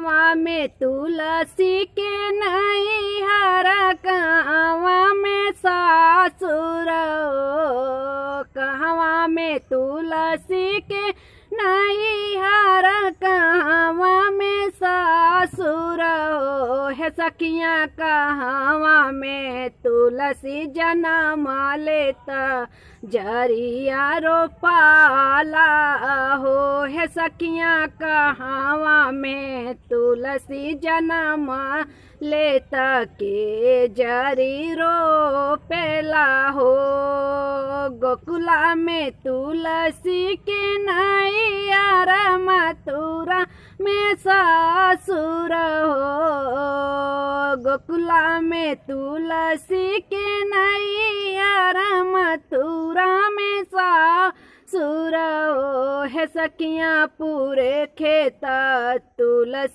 कहवा में तुलसी के नैहर कहवा में सासुर कहवा में तुलसी के नैहर कहवा में सासुर है सखियाँ कहवा में तुलसी जन्म लेता जरिया रोपाला हो है सखियाँ कहवा में तुलसी जन्म लेता के जरी रोपेला हो गोकुला में तुलसी के नैहर मथुरा में सासुर हो गोकुला में तुलसी के नैहर मथुरा में सासुर हो है सखियाँ पूरे खेत तुलसी